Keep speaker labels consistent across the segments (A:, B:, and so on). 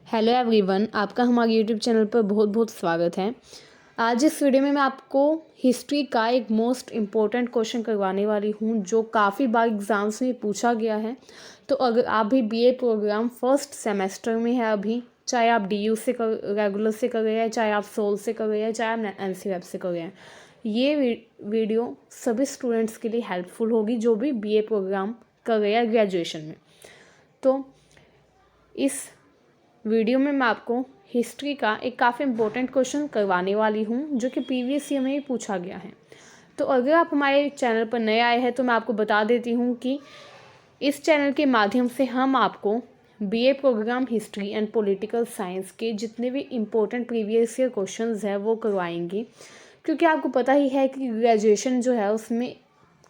A: Hello everyone, आपका हमारे YouTube channel पर बहुत बहुत स्वागत है। आज इस वीडियो में मैं आपको हिस्ट्री का एक मोस्ट इम्पोर्टेंट क्वेश्चन करवाने वाली हूँ जो काफ़ी बार एग्ज़ाम्स में पूछा गया है। तो अगर आप भी बीए प्रोग्राम फर्स्ट सेमेस्टर में है अभी, चाहे आप डीयू से रेगुलर से कर रहे हैं, चाहे आप सोल से कर रहे हैं, चाहे आप एनसीवेब से कर रहे हैं, ये वीडियो सभी स्टूडेंट्स के लिए हेल्पफुल होगी जो भी बीए प्रोग्राम कर रहे हैं ग्रेजुएशन में। तो इस वीडियो में मैं आपको हिस्ट्री का एक काफ़ी इम्पोर्टेंट क्वेश्चन करवाने वाली हूँ जो कि प्रीवियस ईयर में ही पूछा गया है। तो अगर आप हमारे चैनल पर नए आए हैं तो मैं आपको बता देती हूँ कि इस चैनल के माध्यम से हम आपको BA programme history and political science के जितने भी इम्पोर्टेंट प्रीवियस ईयर क्वेश्चंस हैं वो करवाएंगे, क्योंकि आपको पता ही है कि ग्रेजुएशन जो है उसमें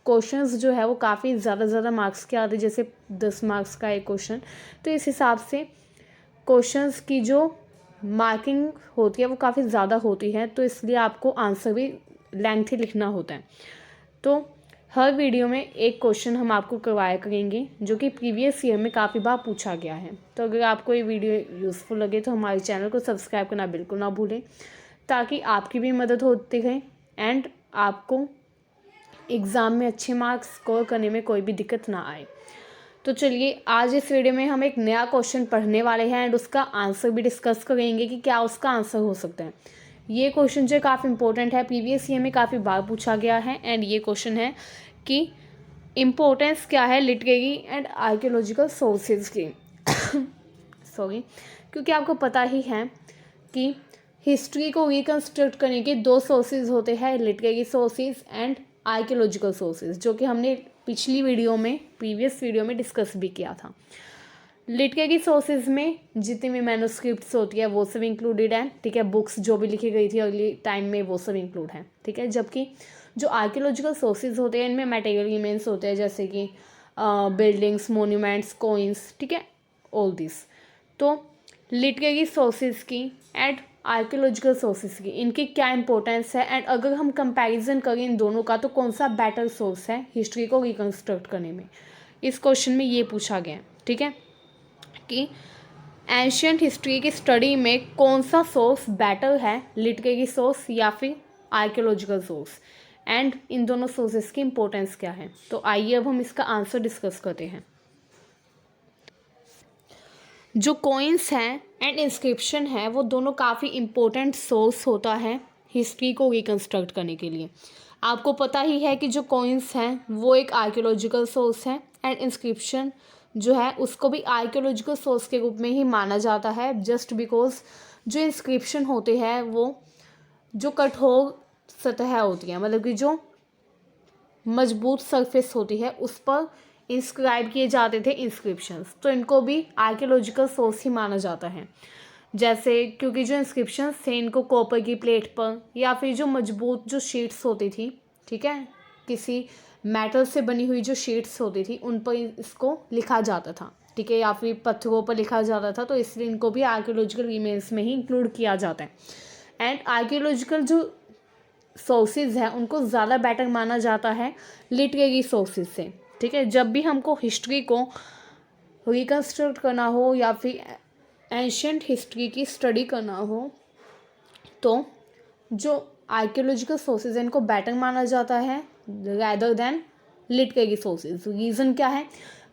A: क्वेश्चंस जो है वो काफ़ी ज़्यादा मार्क्स के आते हैं, जैसे 10 मार्क्स का एक क्वेश्चन। तो इस हिसाब से क्वेश्चंस की जो मार्किंग होती है वो काफ़ी ज़्यादा होती है, तो इसलिए आपको आंसर भी लेंथी लिखना होता है। तो हर वीडियो में एक क्वेश्चन हम आपको करवाया करेंगे जो कि प्रीवियस ईयर में काफ़ी बार पूछा गया है। तो अगर आपको ये वीडियो यूज़फुल लगे तो हमारे चैनल को सब्सक्राइब करना बिल्कुल ना भूलें, ताकि आपकी भी मदद होती रहे एंड आपको एग्ज़ाम में अच्छे मार्क्स स्कोर करने में कोई भी दिक्कत ना आए। तो चलिए, आज इस वीडियो में हम एक नया क्वेश्चन पढ़ने वाले हैं एंड उसका आंसर भी डिस्कस करेंगे कि क्या उसका आंसर हो सकता है। ये क्वेश्चन जो काफ़ी इंपॉर्टेंट है, प्रीवियस ईयर में काफ़ी बार पूछा गया है एंड ये क्वेश्चन है कि इम्पोर्टेंस क्या है लिटरेरी एंड आर्कियोलॉजिकल सोर्सेज की सॉरी, क्योंकि आपको पता ही है कि हिस्ट्री को रिकन्स्ट्रक्ट करने के दो सोर्सेज होते हैं, literary sources and archaeological sources, जो कि हमने पिछली वीडियो में प्रीवियस वीडियो में डिस्कस भी किया था। लिटरेरी सोर्सेज में जितनी भी मैन्युस्क्रिप्ट्स होती है वो सब इंक्लूडेड है, ठीक है। बुक्स जो भी लिखी गई थी अर्ली टाइम में वो सब इंक्लूड है, ठीक है। जबकि जो आर्कियोलॉजिकल सोर्सेज होते हैं इनमें मटेरियल रिमेन्स होते हैं, जैसे कि बिल्डिंग्स, मोन्यूमेंट्स, कोइंस, ठीक है, ऑल दिस। तो लिटरेरी सोर्सेज की एंड आर्कियोलॉजिकल सोर्सेज की इनकी क्या इंपॉर्टेंस है एंड अगर हम कंपैरिजन करें इन दोनों का तो कौन सा बेटर सोर्स है हिस्ट्री को रिकन्स्ट्रक्ट करने में, इस क्वेश्चन में ये पूछा गया है, ठीक है, कि एंशियंट हिस्ट्री की स्टडी में कौन सा सोर्स बेटर है, लिटरेरी सोर्स या फिर आर्कियोलॉजिकल सोर्स, एंड इन दोनों सोर्सेज की इंपॉर्टेंस क्या है। तो आइए अब हम इसका आंसर डिस्कस करते हैं। जो कॉइन्स हैं एंड इंस्क्रिप्शन है वो दोनों काफ़ी इम्पोर्टेंट सोर्स होता है हिस्ट्री को रिकन्स्ट्रक्ट करने के लिए। आपको पता ही है कि जो कॉइन्स हैं वो एक आर्कियोलॉजिकल सोर्स है एंड इंस्क्रिप्शन जो है उसको भी आर्कियोलॉजिकल सोर्स के रूप में ही माना जाता है, जस्ट बिकॉज जो इंस्क्रिप्शन होते हैं वो जो कठोर सतह होती है, मतलब कि जो मजबूत सरफेस होती है उस पर इंस्क्राइब किए जाते थे इंस्क्रिप्शंस, तो इनको भी आर्कियोलॉजिकल सोर्स ही माना जाता है। जैसे क्योंकि जो इंस्क्रिप्शंस थे इनको कॉपर की प्लेट पर या फिर जो मजबूत जो शीट्स होती थी, ठीक है, किसी मेटल से बनी हुई जो शीट्स होती थी उन पर इसको लिखा जाता था, ठीक है, या फिर पत्थरों पर लिखा जाता था, तो इसलिए इनको भी आर्कियोलॉजिकल रिमेन्स में ही इंक्लूड किया जाता है। एंड आर्कियोलॉजिकल जो सोर्सेज है उनको ज़्यादा बेटर माना जाता है लिटरेरी सोर्सेज से, ठीक है। जब भी हमको हिस्ट्री को रिकन्स्ट्रक्ट करना हो या फिर एंशियंट हिस्ट्री की स्टडी करना हो तो जो आर्कियोलॉजिकल सोर्सेज हैं इनको बेटर माना जाता है rather than literary sources. Reason क्या है?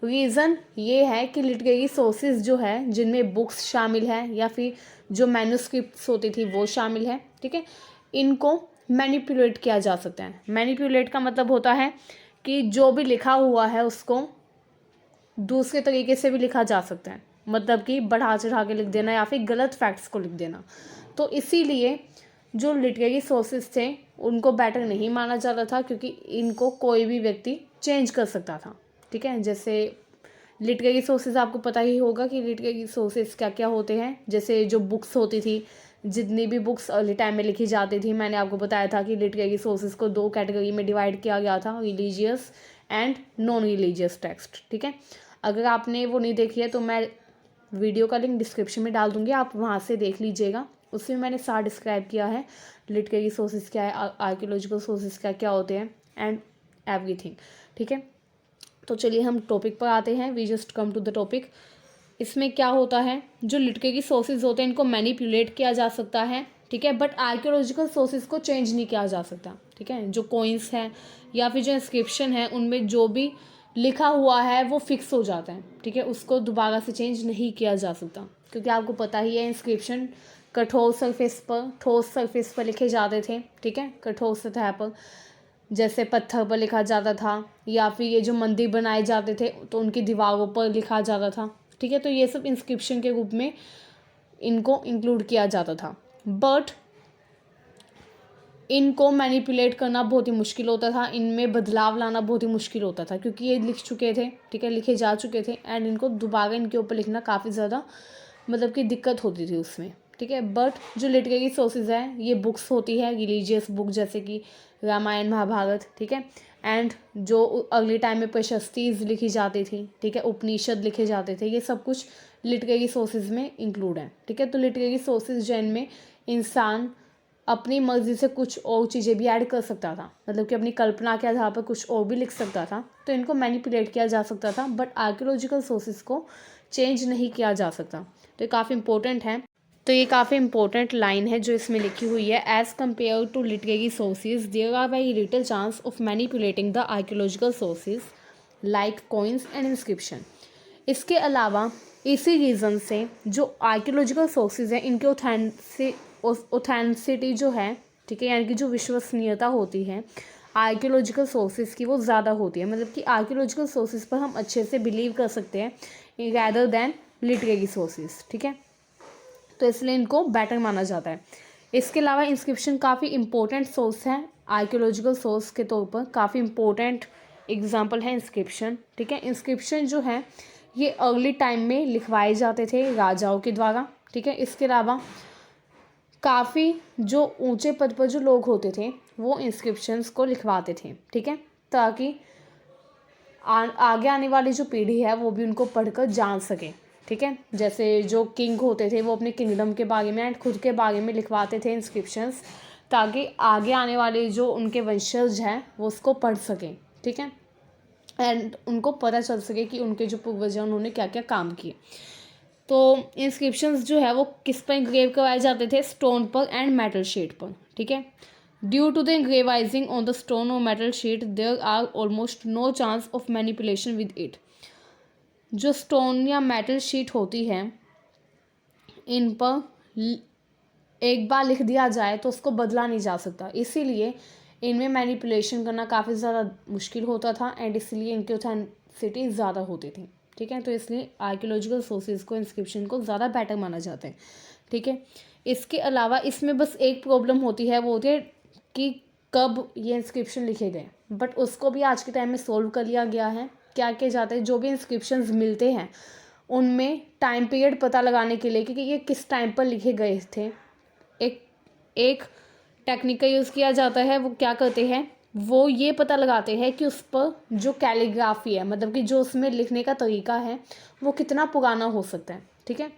A: रीज़न ये है कि लिटरेरी सोर्सेज जो है जिनमें बुक्स शामिल है या फिर जो मैन्युस्क्रिप्ट्स होती थी वो शामिल है, ठीक है, इनको मैनिपुलेट किया जा सकता है। मैनिपुलेट का मतलब होता है कि जो भी लिखा हुआ है उसको दूसरे तरीके से भी लिखा जा सकता है, मतलब कि बढ़ा चढ़ा के लिख देना या फिर गलत फैक्ट्स को लिख देना। तो इसीलिए जो लिटरेरी सोर्सेज थे उनको बेटर नहीं माना जाता था, क्योंकि इनको कोई भी व्यक्ति चेंज कर सकता था, ठीक है। जैसे लिटरेरी सोर्सेज आपको पता ही होगा कि लिटरेरी सोर्सेज क्या क्या होते हैं। जैसे जो बुक्स होती थी, जितनी भी बुक्स अर्ली टाइम में लिखी जाती थी, मैंने आपको बताया था कि लिटरेरी सोर्सेज को दो कैटेगरी में डिवाइड किया गया था, religious and non religious text, ठीक है। अगर आपने वो नहीं देखी है तो मैं वीडियो का लिंक डिस्क्रिप्शन में डाल दूँगी, आप वहाँ से देख लीजिएगा। उसमें मैंने सारा डिस्क्राइब किया है लिटरेरी सोर्सेज क्या है, आर्कियोलॉजिकल सोर्सेज क्या क्या होते हैं एंड एवरीथिंग, ठीक है। तो चलिए हम टॉपिक पर आते हैं, we just come to the topic. इसमें क्या होता है, जो लिटरेरी सोर्सेज होते हैं इनको मैनिपुलेट किया जा सकता है, ठीक है, बट आर्कियोलॉजिकल सोर्सेज को चेंज नहीं किया जा सकता, ठीक है। जो कॉइन्स हैं या फिर जो इंस्क्रिप्शन है उनमें जो भी लिखा हुआ है वो फिक्स हो जाता है, ठीक है, उसको दोबारा से चेंज नहीं किया जा सकता, क्योंकि आपको पता ही है इंस्क्रिप्शन ठोस सरफेस पर लिखे जाते थे, ठीक है, कठोर सतह पर, जैसे पत्थर पर लिखा जाता था, या फिर ये जो मंदिर बनाए जाते थे तो उनकी दीवारों पर लिखा जाता था, ठीक है। तो ये सब इंस्क्रिप्शन के रूप में इनको इंक्लूड किया जाता था, बट इनको मैनिपुलेट करना बहुत ही मुश्किल होता था, इनमें बदलाव लाना बहुत ही मुश्किल होता था, क्योंकि ये लिख चुके थे, ठीक है, लिखे जा चुके थे, एंड इनको दोबारा इनके ऊपर लिखना काफ़ी ज़्यादा मतलब कि दिक्कत होती थी उसमें, ठीक है। बट जो लिटरेरी सोर्सेज हैं ये बुक्स होती है, रिलीजियस बुक जैसे कि रामायण महाभारत, ठीक है, एंड जो अगले टाइम में प्रशस्तीज लिखी जाती थी, ठीक है, उपनिषद लिखे जाते थे, ये सब कुछ लिटरेरी सोर्सेज में इंक्लूड है, ठीक है। तो लिटरेरी सोर्सेज जिनमें इंसान अपनी मर्जी से कुछ और चीज़ें भी ऐड कर सकता था, मतलब कि अपनी कल्पना के आधार पर कुछ और भी लिख सकता था, तो इनको मैनिपुलेट किया जा सकता था, बट आर्कियोलॉजिकल सोर्सेज को चेंज नहीं किया जा सकता। तो ये काफ़ी इंपॉर्टेंट है। तो ये काफ़ी इंपॉर्टेंट लाइन है जो इसमें लिखी हुई है, as compare to literary sources there are very little chance of manipulating the archaeological sources like coins and inscription. इसके अलावा इसी रीज़न से जो आर्कियोलॉजिकल सोर्सेज हैं इनके ऑथेंटिसिटी जो है, ठीक है, यानी कि जो विश्वसनीयता होती है आर्कियोलॉजिकल सोर्सेज की वो ज़्यादा होती है, मतलब कि आर्कियोलॉजिकल सोर्सेज पर हम अच्छे से बिलीव कर सकते हैं रैदर दैन लिटरेरी सोर्सेज, ठीक है। तो इसलिए इनको बेटर माना जाता है। इसके अलावा इंस्क्रिप्शन काफ़ी इंपॉर्टेंट सोर्स है आर्कियोलॉजिकल सोर्स के तौर पर, काफ़ी इंपॉर्टेंट एग्जांपल है इंस्क्रिप्शन, ठीक है। इंस्क्रिप्शन जो है ये अर्ली टाइम में लिखवाए जाते थे राजाओं के द्वारा, ठीक है। इसके अलावा काफ़ी जो ऊंचे पद पर जो लोग होते थे वो इंस्क्रिप्शंस को लिखवाते थे, ठीक है, ताकि आगे आने वाली जो पीढ़ी है वो भी उनको पढ़कर जान सके, ठीक है। जैसे जो किंग होते थे वो अपने किंगडम के बारे में एंड खुद के बारे में लिखवाते थे इंस्क्रिप्शंस, ताकि आगे आने वाले जो उनके वंशज हैं वो उसको पढ़ सकें, ठीक है, एंड उनको पता चल सके कि उनके जो पूर्वज हैं उन्होंने क्या क्या काम किए। तो इंस्क्रिप्शंस जो है वो किस पर इंग्रेव करवाए जाते थे, स्टोन पर एंड मेटल शीट पर, ठीक है। Due to the engraving on the stone और metal sheet there are almost no chance of manipulation with it. जो स्टोन या मेटल शीट होती है इन पर एक बार लिख दिया जाए तो उसको बदला नहीं जा सकता, इसीलिए इनमें मैनिपुलेशन करना काफ़ी ज़्यादा मुश्किल होता था, एंड इसलिए इनकी ऑथेंटिसिटी ज़्यादा होती थी, ठीक है। तो इसलिए आर्कियोलॉजिकल सोर्सेज को इंस्क्रिप्शन को ज़्यादा बेटर माना जाता है, ठीक है। इसके अलावा इसमें बस एक प्रॉब्लम होती है, वो होती है कि कब ये इंस्क्रिप्शन लिखे गए, बट उसको भी आज के टाइम में सोल्व कर लिया गया है। क्या किया जाता है, जो भी इंस्क्रिप्शंस मिलते हैं उनमें टाइम पीरियड पता लगाने के लिए कि ये किस टाइम पर लिखे गए थे, एक टेक्निक का यूज़ किया जाता है। वो क्या करते हैं, वो ये पता लगाते हैं कि उस पर जो कैलीग्राफी है, मतलब कि जो उसमें लिखने का तरीका है वो कितना पुराना हो सकता है, ठीक है।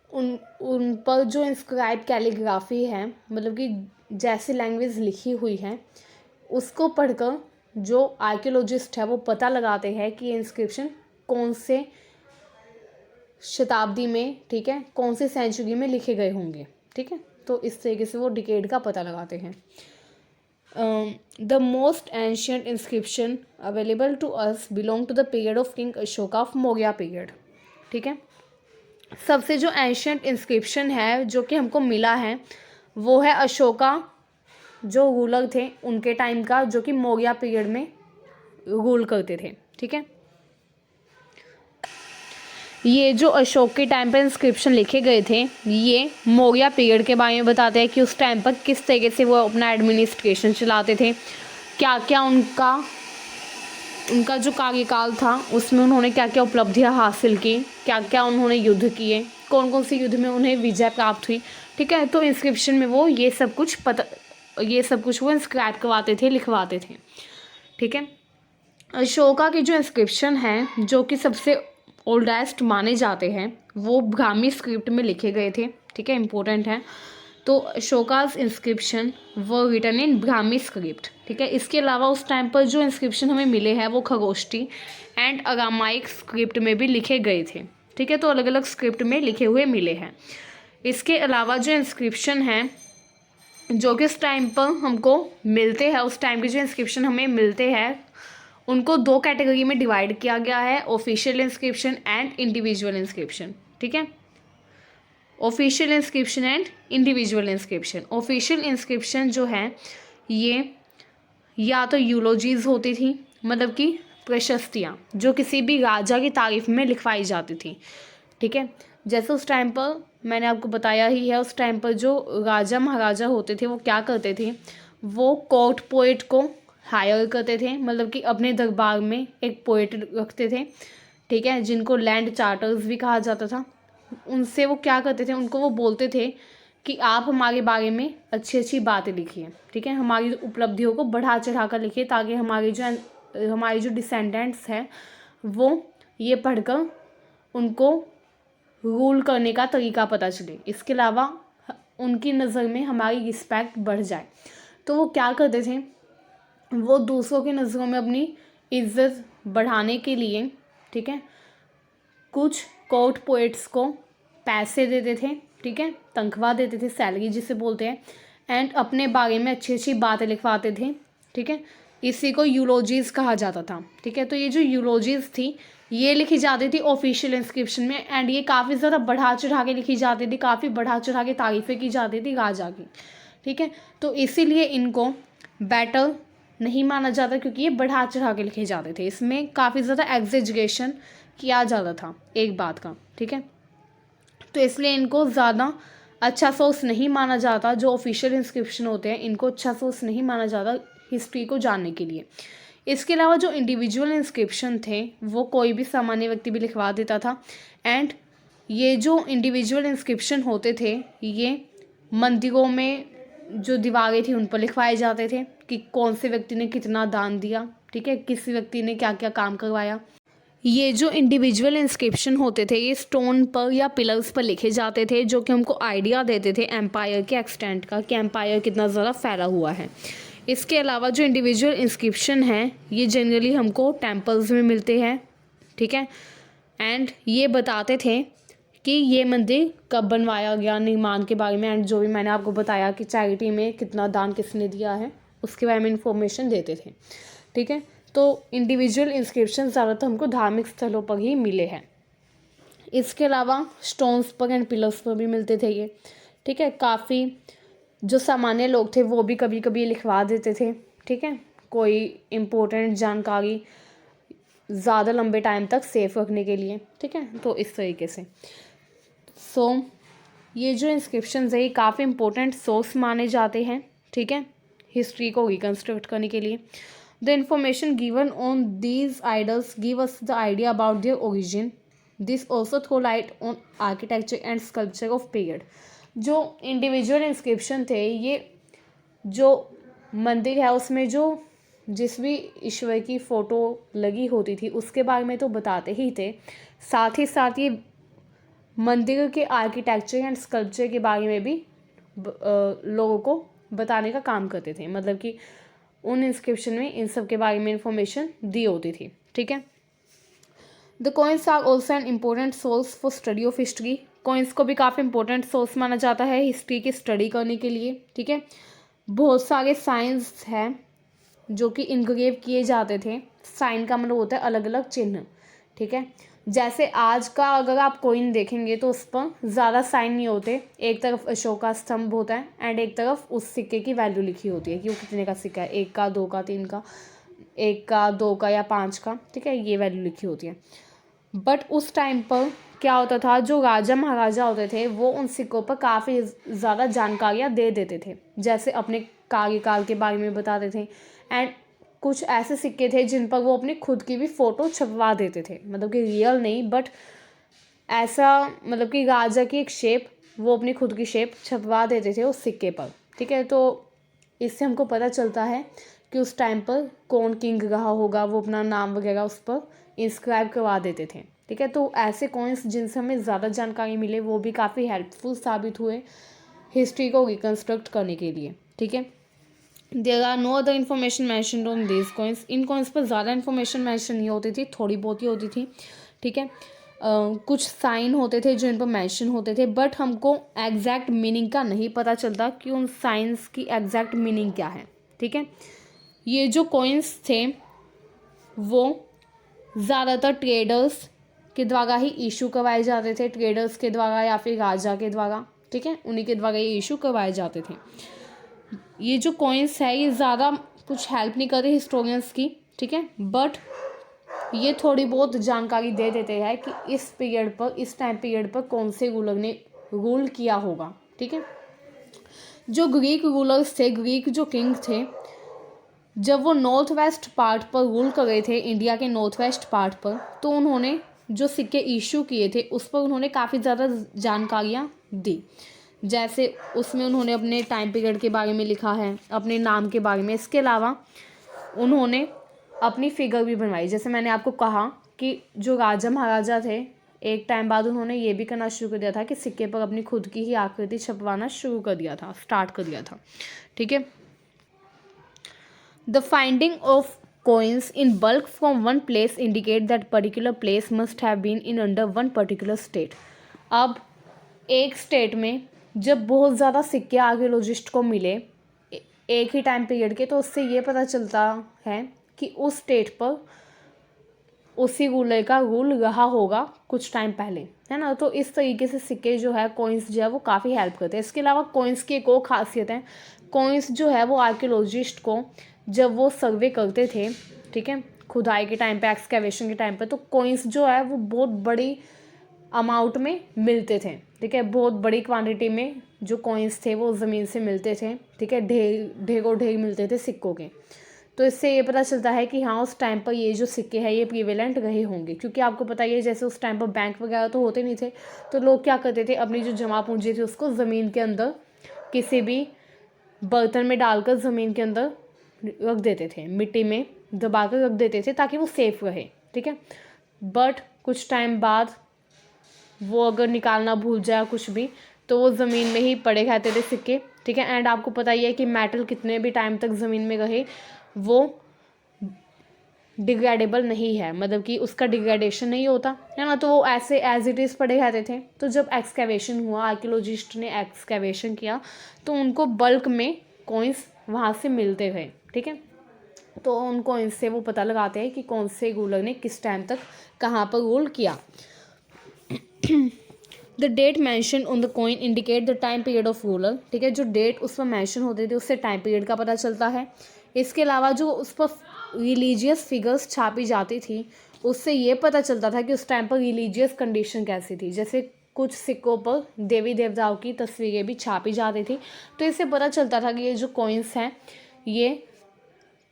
A: उन पर जो इंस्क्राइब कैलीग्राफी है, मतलब कि जैसी लैंग्वेज लिखी हुई है उसको पढ़कर जो आर्कियोलॉजिस्ट है वो पता लगाते हैं कि ये इंस्क्रिप्शन कौन से शताब्दी में, ठीक है, कौन से सेंचुरी में लिखे गए होंगे, ठीक है। तो इस तरीके से वो डिकेड का पता लगाते हैं। The most ancient inscription available to us belong to the period of king Ashoka of Maurya period, ठीक है। सबसे जो एंशियंट इंस्क्रिप्शन है जो कि हमको मिला है वो है अशोका जो रूलर थे उनके टाइम का, जो कि मौर्य पीरियड में रूल करते थे, ठीक है। ये जो अशोक के टाइम पर इंस्क्रिप्शन लिखे गए थे ये मौर्य पीरियड के बारे में बताते हैं कि उस टाइम पर किस तरीके से वो अपना एडमिनिस्ट्रेशन चलाते थे, क्या क्या उनका जो कार्यकाल था उसमें उन्होंने क्या क्या उपलब्धियां हासिल की, क्या क्या उन्होंने युद्ध किए, कौन कौन से युद्ध में उन्हें विजय प्राप्त हुई, ठीक है। तो इंस्क्रिप्शन में वो ये सब कुछ वो इंस्क्राइब करवाते थे, लिखवाते थे, ठीक है। अशोका की जो इंस्क्रिप्शन है जो कि सबसे ओल्डेस्ट माने जाते हैं वो ब्राह्मी स्क्रिप्ट में लिखे गए थे, ठीक है, इंपॉर्टेंट है। तो अशोकास इंस्क्रिप्शन वो रिटन इन ब्राह्मी स्क्रिप्ट, ठीक है। इसके अलावा उस टाइम पर जो इंस्क्रिप्शन हमें मिले हैं वो खगोष्ठी एंड अरामाइक स्क्रिप्ट में भी लिखे गए थे, ठीक है। तो अलग अलग स्क्रिप्ट में लिखे हुए मिले हैं। इसके अलावा जो इंस्क्रिप्शन हैं जो कि उस टाइम पर हमको मिलते हैं, उस टाइम के जो इंस्क्रिप्शन हमें मिलते हैं उनको दो कैटेगरी में डिवाइड किया गया है, official inscription and individual inscription, ठीक है। Official inscription and individual inscription. Official inscription जो है ये या तो यूलोजीज होती थी, मतलब कि प्रशस्तियाँ जो किसी भी राजा की तारीफ में लिखवाई जाती थी, ठीक है। जैसे उस टाइम पर मैंने आपको बताया ही है, उस टाइम पर जो राजा महाराजा होते थे वो क्या करते थे, वो कोर्ट पोएट को हायर करते थे, मतलब कि अपने दरबार में एक पोएट रखते थे, ठीक है, जिनको लैंड चार्टर्स भी कहा जाता था। उनसे वो क्या करते थे, उनको वो बोलते थे कि आप हमारे बारे में अच्छी अच्छी बातें लिखिए, ठीक है, हमारी उपलब्धियों को बढ़ा चढ़ा कर लिखिए, ताकि हमारी जो डिसेंडेंट्स हैं वो ये पढ़कर उनको रूल करने का तरीका पता चले। इसके अलावा उनकी नज़र में हमारी रिस्पेक्ट बढ़ जाए। तो वो क्या करते थे, वो दूसरों की नज़रों में अपनी इज्जत बढ़ाने के लिए, ठीक है, कुछ कोर्ट पोएट्स को पैसे देते थे, ठीक है, तनख्वाह देते थे, सैलरी जिसे बोलते हैं, एंड अपने बारे में अच्छी अच्छी बातें लिखवाते थे, ठीक है। इसी को यूलोजीज कहा जाता था, ठीक है। तो ये जो यूलोजीज थी ये लिखी जाती थी ऑफिशियल इंस्क्रिप्शन में, एंड ये काफ़ी ज़्यादा बढ़ा चढ़ा के लिखी जाती थी, काफ़ी बढ़ा चढ़ा के तारीफ़ें की जाती थी राजा की, ठीक है। तो इसीलिए इनको बेटर नहीं माना जाता, क्योंकि ये बढ़ा चढ़ा के लिखे जाते थे, इसमें काफ़ी ज़्यादा एग्जेजरेशन किया जाता था एक बात का, ठीक है। तो इसलिए इनको ज़्यादा अच्छा सोर्स नहीं माना जाता। जो ऑफिशियल इंस्क्रिप्शन होते हैं इनको अच्छा सोर्स नहीं माना जाता हिस्ट्री को जानने के लिए। इसके अलावा जो इंडिविजुअल इंस्क्रिप्शन थे वो कोई भी सामान्य व्यक्ति भी लिखवा देता था, एंड ये जो इंडिविजुअल इंस्क्रिप्शन होते थे ये मंदिरों में जो दीवारें थी उन पर लिखवाए जाते थे कि कौन से व्यक्ति ने कितना दान दिया, ठीक है, किसी व्यक्ति ने क्या क्या काम करवाया। ये जो इंडिविजुअल इंस्क्रिप्शन होते थे ये स्टोन पर या पिलर्स पर लिखे जाते थे, जो कि हमको आइडिया देते थे एम्पायर के एक्सटेंट का, कि एम्पायर कितना ज़्यादा फैला हुआ है। इसके अलावा जो इंडिविजुअल इंस्क्रिप्शन हैं ये जनरली हमको टेम्पल्स में मिलते हैं, ठीक है, एंड ये बताते थे कि ये मंदिर कब बनवाया गया, निर्माण के बारे में, एंड जो भी मैंने आपको बताया कि चैरिटी में कितना दान किसने दिया है उसके बारे में इंफॉर्मेशन देते थे, ठीक है। तो इंडिविजुअल इंस्क्रिप्शन ज़्यादातर हमको धार्मिक स्थलों पर ही मिले हैं। इसके अलावा स्टोन्स पर एंड पिलर्स पर भी मिलते थे ये, ठीक है। काफ़ी जो सामान्य लोग थे वो भी कभी कभी लिखवा देते थे, ठीक है, कोई इम्पोर्टेंट जानकारी ज़्यादा लंबे टाइम तक सेफ रखने के लिए, ठीक है। तो इस तरीके से ये जो इंस्क्रिप्शंस है ये काफ़ी इंपॉर्टेंट सोर्स माने जाते हैं, ठीक है, हिस्ट्री को रिकन्स्ट्रक्ट करने के लिए। The information given on these idols give us the idea about their origin. This also throw light on architecture and sculpture of period. जो इंडिविजुअल इंस्क्रिप्शन थे ये जो मंदिर है उसमें जो जिस भी ईश्वर की फ़ोटो लगी होती थी उसके बारे में तो बताते ही थे, साथ ही साथ ये मंदिर के आर्किटेक्चर एंड स्कल्पचर के बारे में भी लोगों को बताने का काम करते थे, मतलब कि उन इंस्क्रिप्शन में इन सब के बारे में इंफॉर्मेशन दी होती थी, ठीक है। The coins are also an important source for study of history. Coins को भी काफ़ी इंपॉर्टेंट सोर्स माना जाता है हिस्ट्री की स्टडी करने के लिए, ठीक है। बहुत सारे साइंस हैं जो कि इनग्रेव किए जाते थे। साइन का मतलब होता है अलग अलग चिन्ह, ठीक है। जैसे आज का अगर आप कॉइन देखेंगे तो उस पर ज़्यादा साइन नहीं होते, एक तरफ अशोका स्तंभ होता है एंड एक तरफ उस सिक्के की वैल्यू लिखी होती है कि वो कितने का सिक्का है, 1 का, 2 का, 3 का, 1 का, 2 का या 5 का, ठीक है, ये वैल्यू लिखी होती है। बट उस टाइम पर क्या होता था, जो राजा महाराजा होते थे वो उन सिक्कों पर काफ़ी ज़्यादा जानकारियाँ दे देते थे, जैसे अपने कार्यकाल के बारे में बताते थे, एंड कुछ ऐसे सिक्के थे जिन पर वो अपनी खुद की भी फ़ोटो छपवा देते थे, मतलब कि रियल नहीं बट ऐसा, मतलब कि राजा की एक शेप, वो अपनी खुद की शेप छपवा देते थे उस सिक्के पर, ठीक है। तो इससे हमको पता चलता है कि उस टाइम पर कौन किंग रहा होगा, वो अपना नाम वगैरह उस पर इंस्क्राइब करवा देते थे, ठीक है। तो ऐसे कॉइन्स जिनसे हमें ज़्यादा जानकारी मिले वो भी काफ़ी हेल्पफुल साबित हुए हिस्ट्री को रिकन्स्ट्रक्ट करने के लिए, ठीक है। There are no other information mentioned on this coins. इन कॉइन्स पर ज़्यादा इन्फॉर्मेशन मैंशन नहीं होती थी, थोड़ी बहुत ही होती थी, ठीक है। कुछ साइन होते थे जो इन पर मैंशन होते थे, बट हमको एग्जैक्ट मीनिंग का नहीं पता चलता कि उन साइंस की एग्जैक्ट मीनिंग क्या है, ठीक है। ये जो कॉइन्स थे वो ज़्यादातर ट्रेडर्स के द्वारा ही इशू करवाए जाते थे, ट्रेडर्स के द्वारा या फिर राजा के द्वारा, ठीक है, उन्हीं के द्वारा ये इशू करवाए जाते थे। ये जो कॉइन्स है ये ज़्यादा कुछ हेल्प नहीं करते हिस्टोरियंस की, ठीक है, बट ये थोड़ी बहुत जानकारी दे देते हैं कि इस पीरियड पर, इस टाइम पीरियड पर कौन से रूलर ने रूल किया होगा, ठीक है। जो ग्रीक रूलर्स थे, ग्रीक जो किंग थे, जब वो नॉर्थ वेस्ट पार्ट पर रूल कर रहे थे, इंडिया के नॉर्थ वेस्ट पार्ट पर, तो उन्होंने जो सिक्के इशू किए थे उस पर उन्होंने काफ़ी ज़्यादा जानकारियाँ दी। जैसे उसमें उन्होंने अपने टाइम पीरियड के बारे में लिखा है, अपने नाम के बारे में। इसके अलावा उन्होंने अपनी फिगर भी बनवाई। जैसे मैंने आपको कहा कि जो राजा महाराजा थे, एक टाइम बाद उन्होंने ये भी करना शुरू कर दिया था कि सिक्के पर अपनी खुद की ही आकृति छपवाना शुरू कर दिया था, स्टार्ट कर दिया था, ठीक है। The finding of coins in bulk from one place indicate that particular place must have been in under one particular state. अब एक स्टेट में जब बहुत ज़्यादा सिक्के आर्कियोलॉजिस्ट को मिले एक ही टाइम पीरियड के, तो उससे ये पता चलता है कि उस स्टेट पर उसी रूलर का रूल रहा होगा कुछ टाइम पहले, है ना। तो इस तरीके से सिक्के जो है, कॉइन्स जो है वो काफ़ी हेल्प करते हैं। इसके अलावा कॉइन्स की एक और खासियत है, कॉइन्स जो है वो आर्कियोलॉजिस्ट को जब वो सर्वे करते थे, ठीक है, खुदाई के टाइम पे, एक्सकैवेशन के टाइम पे, तो कॉइन्स जो है वो बहुत बड़ी अमाउंट में मिलते थे, ठीक है। बहुत बड़ी क्वांटिटी में जो कॉइन्स थे वो ज़मीन से मिलते थे, ठीक है, ढेरों ढेर मिलते थे सिक्कों के। तो इससे ये पता चलता है कि हाँ, उस टाइम पर ये जो सिक्के हैं ये प्रीवेलेंट रहे होंगे, क्योंकि आपको पता ही है जैसे उस टाइम पर बैंक वगैरह तो होते नहीं थे, तो लोग क्या करते थे, अपनी जो जमा पूंजी थी उसको ज़मीन के अंदर किसी भी बर्तन में डालकर ज़मीन के अंदर रख देते थे, मिट्टी में दबा कर रख देते थे ताकि वो सेफ रहे, ठीक है। बट कुछ टाइम बाद वो अगर निकालना भूल जाए कुछ भी, तो वो ज़मीन में ही पड़े रहते थे सिक्के, ठीक है। एंड आपको पता ही है कि मेटल कितने भी टाइम तक ज़मीन में रहे वो डिग्रेडेबल नहीं है, मतलब कि उसका डिग्रेडेशन नहीं होता है ना, तो वो ऐसे एज इट इज़ पड़े रहते थे। तो जब एक्सकैवेशन हुआ, आर्कियोलॉजिस्ट ने एक्सकैवेशन किया, तो उनको बल्क में कॉइन्स वहाँ से मिलते गए, ठीक है। तो उन कॉइन्स से वो पता लगाते हैं कि कौन से रूलर ने किस टाइम तक कहाँ पर रूल किया। The date mention on the coin indicate the time period of ruler, ठीक है। जो डेट उस पर मैंशन होते थे उससे टाइम पीरियड का पता चलता है। इसके अलावा जो उस पर रिलीजियस फिगर्स छापी जाती थी उससे ये पता चलता था कि उस टाइम पर रिलीजियस कंडीशन कैसी थी। जैसे कुछ सिक्कों पर देवी देवताओं की तस्वीरें भी छापी जाती थी, तो इससे पता चलता था कि ये जो कॉइन्स हैं ये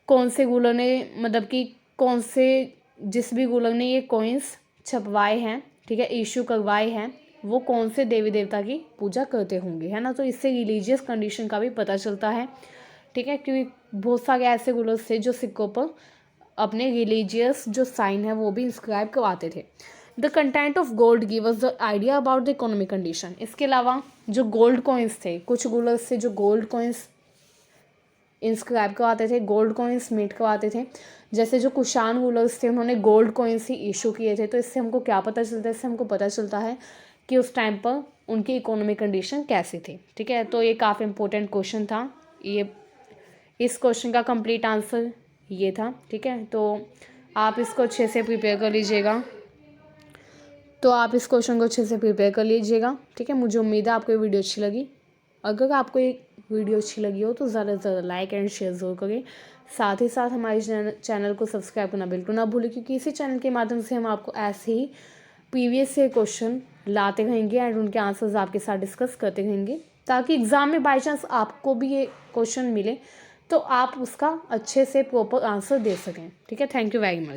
A: कौन से रूलर ने, मतलब कि कौन से, जिस भी रूलर ने ये कॉइन्स छपवाए हैं, ठीक है, इशू करवाए हैं, वो कौन से देवी देवता की पूजा करते होंगे, है ना। तो इससे रिलीजियस कंडीशन का भी पता चलता है, ठीक है, क्योंकि बहुत सारे ऐसे रूलर्स थे जो सिक्कों पर अपने रिलीजियस जो साइन है वो भी इंस्क्राइब करवाते थे। The content of gold give us the idea about the economic condition. इसके अलावा जो गोल्ड कॉइन्स थे, कुछ रूलर्स थे जो गोल्ड कॉइन्स इंस्क्राइब करवाते थे, गोल्ड कॉइन्स मिट करवाते थे। जैसे जो कुषाण रूलर्स थे उन्होंने गोल्ड कॉइन्स ही इशू किए थे। तो इससे हमको क्या पता चलता है, इससे हमको पता चलता है कि उस टाइम पर उनकी इकोनॉमिक कंडीशन कैसी थी, ठीक है। तो ये काफ़ी इंपॉर्टेंट क्वेश्चन था, ये इस क्वेश्चन का कंप्लीट आंसर ये था, ठीक है। तो आप इसको अच्छे से प्रिपेयर कर लीजिएगा, ठीक है। मुझे उम्मीद है आपको ये वीडियो अच्छी लगी। अगर आपको ये वीडियो अच्छी लगी हो तो ज़्यादा से ज़्यादा लाइक एंड शेयर ज़रूर करें। साथ ही साथ हमारे चैनल को सब्सक्राइब करना बिल्कुल ना भूलें, क्योंकि इसी चैनल के माध्यम से हम आपको ऐसे ही प्रीवियस से क्वेश्चन लाते रहेंगे एंड उनके आंसर्स आपके साथ डिस्कस करते रहेंगे, ताकि एग्ज़ाम में बाई चांस आपको भी ये क्वेश्चन मिले तो आप उसका अच्छे से प्रॉपर आंसर दे सकें, ठीक है। Thank you very much.